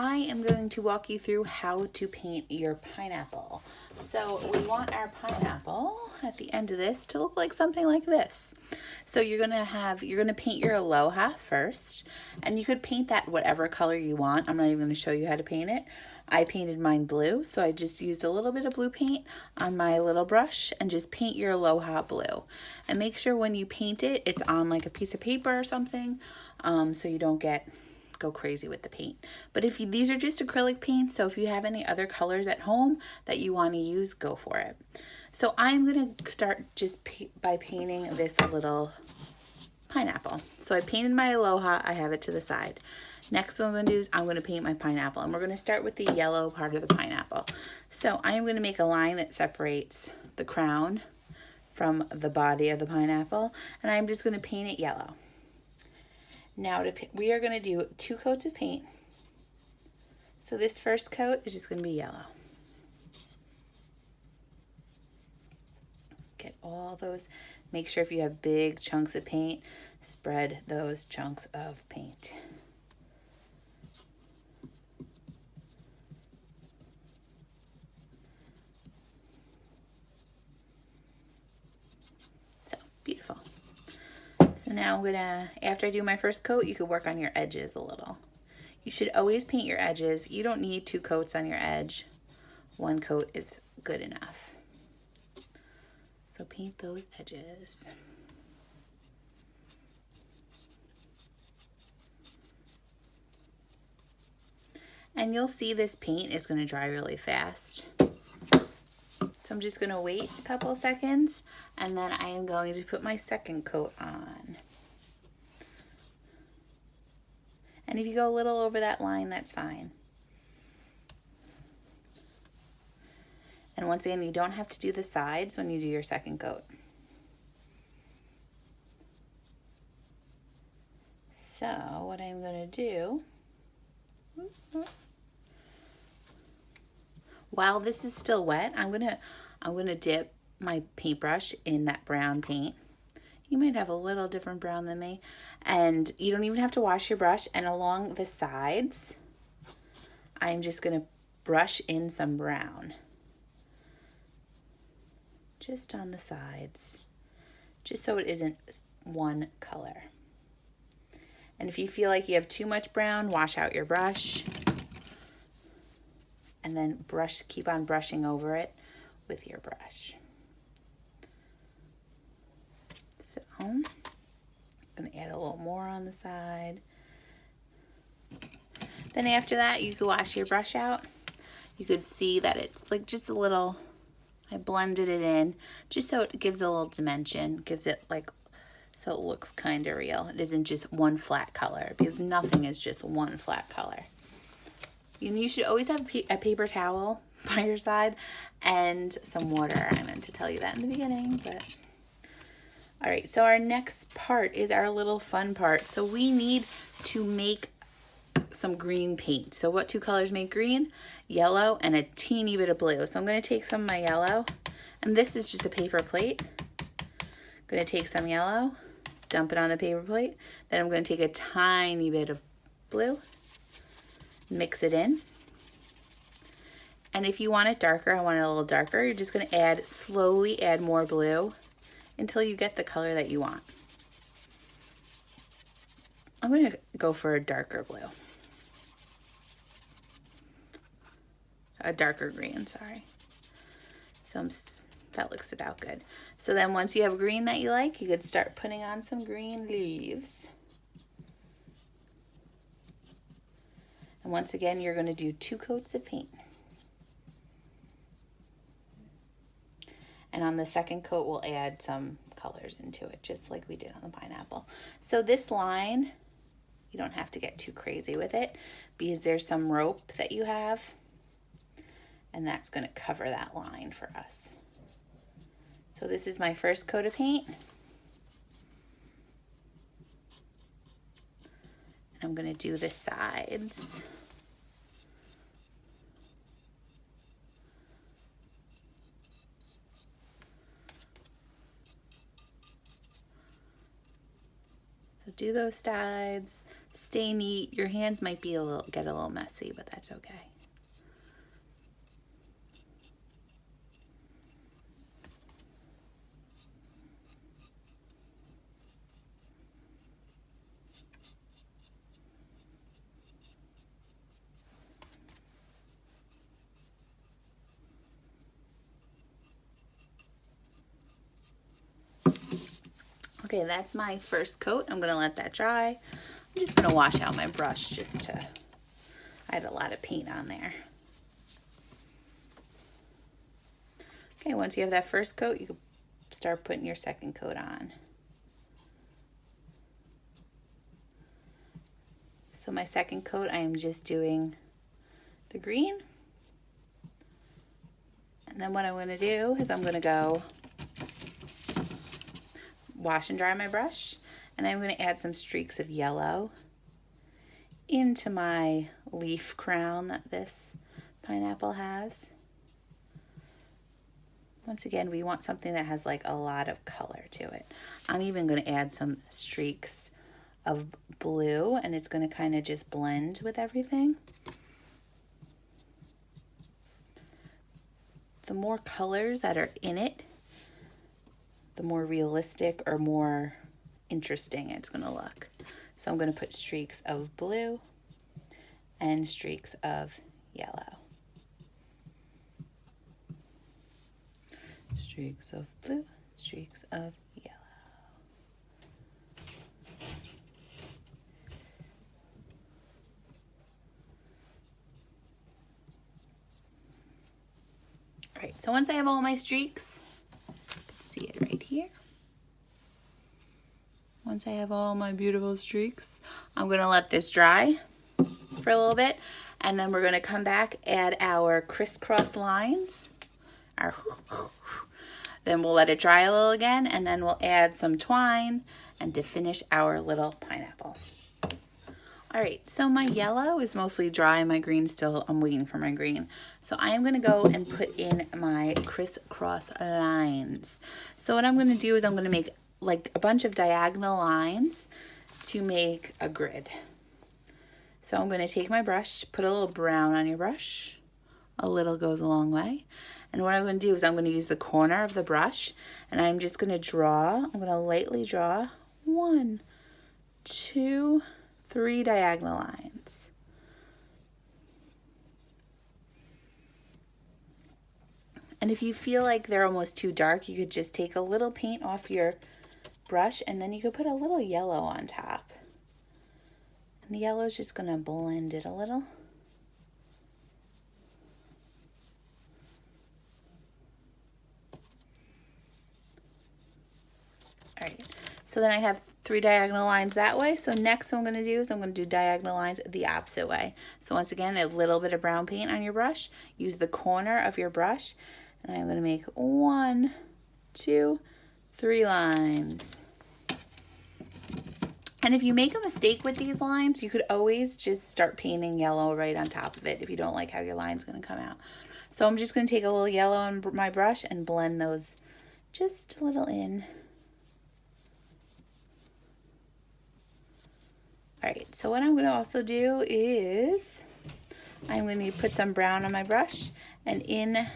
I am going to walk you through how to paint your pineapple. So we want our pineapple at the end of this to look like something like this. So you're gonna paint your Aloha first, and you could paint that whatever color you want. I'm not even gonna show you how to paint it. I painted mine blue, so I just used a little bit of blue paint on my little brush and just paint your Aloha blue. And make sure when you paint it, it's on like a piece of paper or something, so you don't go crazy with the paint. But these are just acrylic paints, so if you have any other colors at home that you want to use, go for it. So I'm going to start just by painting this little pineapple. So I painted my Aloha, I have it to the side. Next what I'm going to do is I'm going to paint my pineapple, and we're going to start with the yellow part of the pineapple. So I'm going to make a line that separates the crown from the body of the pineapple, and I'm just going to paint it yellow. Now we are going to do 2 coats of paint. So this first coat is just going to be yellow. Get all those, make sure if you have big chunks of paint, spread those chunks of paint. So, beautiful. So now I'm gonna, after I do my first coat, you could work on your edges a little. You should always paint your edges. You don't need 2 coats on your edge. 1 coat is good enough. So paint those edges. And you'll see this paint is gonna dry really fast. So I'm just gonna wait a couple of seconds, and then I am going to put my second coat on. And if you go a little over that line, that's fine. And once again, you don't have to do the sides when you do your second coat. So what I'm gonna do, while this is still wet, I'm gonna dip my paintbrush in that brown paint. You might have a little different brown than me. And you don't even have to wash your brush. And along the sides, I'm just gonna brush in some brown. Just on the sides, just so it isn't one color. And if you feel like you have too much brown, wash out your brush. And then keep on brushing over it with your brush. So I'm gonna add a little more on the side. Then after that, you could wash your brush out. You could see that it's like just a little, I blended it in just so it gives a little dimension, gives it like, so it looks kind of real. It isn't just one flat color, because nothing is just one flat color. And you should always have a paper towel by your side and some water. I meant to tell you that in the beginning, but. All right, so our next part is our little fun part. So we need to make some green paint. So what 2 colors make green? Yellow and a teeny bit of blue. So I'm gonna take some of my yellow, and this is just a paper plate. I'm gonna take some yellow, dump it on the paper plate. Then I'm gonna take a tiny bit of blue, mix it in. And if you want it darker, I want it a little darker, you're just gonna slowly add more blue until you get the color that you want. I'm gonna go for a darker blue. A darker green, sorry. So that looks about good. So then once you have green that you like, you could start putting on some green leaves. And once again, you're gonna do 2 coats of paint. And on the second coat, we'll add some colors into it, just like we did on the pineapple. So this line, you don't have to get too crazy with it, because there's some rope that you have, and that's gonna cover that line for us. So this is my first coat of paint. And I'm gonna do the sides. Do those sides, Stay neat. Your hands might be get a little messy, but that's okay. Okay, that's my first coat. I'm gonna let that dry. I'm just gonna wash out my brush I had a lot of paint on there. Okay, once you have that first coat, you can start putting your second coat on. So my second coat, I am just doing the green. And then what I'm gonna do is I'm gonna go wash and dry my brush, and I'm going to add some streaks of yellow into my leaf crown that this pineapple has. Once again, we want something that has like a lot of color to it. I'm even going to add some streaks of blue, and it's going to kind of just blend with everything. The more colors that are in it, the more realistic or more interesting it's going to look. So I'm going to put streaks of blue and streaks of yellow. Streaks of blue, streaks of yellow. All right, so once I have all my streaks, see it right here. Once I have all my beautiful streaks, I'm gonna let this dry for a little bit, and then we're gonna come back, add our crisscross lines. Then we'll let it dry a little again, and then we'll add some twine and to finish our little pineapple. All right, so my yellow is mostly dry, my green still, I'm waiting for my green. So I am gonna go and put in my crisscross lines. So what I'm gonna do is I'm gonna make like a bunch of diagonal lines to make a grid. So I'm gonna take my brush, put a little brown on your brush. A little goes a long way. And what I'm gonna do is I'm gonna use the corner of the brush, and I'm just gonna I'm gonna lightly draw 1, 2, 3 diagonal lines. And if you feel like they're almost too dark, you could just take a little paint off your brush, and then you could put a little yellow on top. And the yellow is just going to blend it a little. All right. So then I have 3 diagonal lines that way. So next what I'm going to do is I'm going to do diagonal lines the opposite way. So once again, a little bit of brown paint on your brush. Use the corner of your brush. And I'm going to make 1, 2, 3 lines. And if you make a mistake with these lines, you could always just start painting yellow right on top of it if you don't like how your line's going to come out. So I'm just going to take a little yellow on my brush and blend those just a little in. All right, so what I'm going to also do is I'm going to put some brown on my brush, and I'm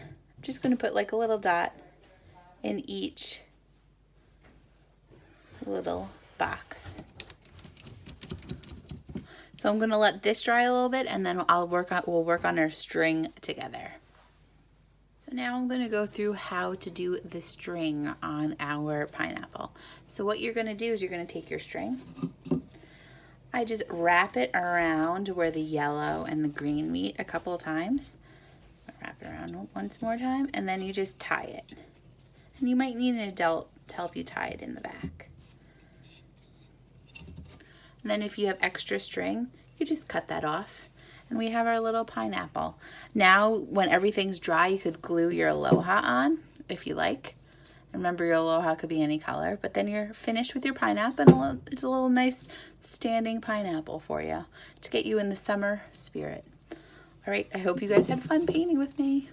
just going to put like a little dot in each little box. So I'm going to let this dry a little bit, and then we'll work on our string together. So now I'm going to go through how to do the string on our pineapple. So what you're going to do is you're going to take your string. I just wrap it around where the yellow and the green meet a couple of times. Wrap it around once more time, and then you just tie it. And you might need an adult to help you tie it in the back. And then if you have extra string, you just cut that off. And we have our little pineapple. Now, when everything's dry, you could glue your Aloha on, if you like. Remember, your Aloha could be any color, but then you're finished with your pineapple, and it's a little nice standing pineapple for you to get you in the summer spirit. All right, I hope you guys had fun painting with me.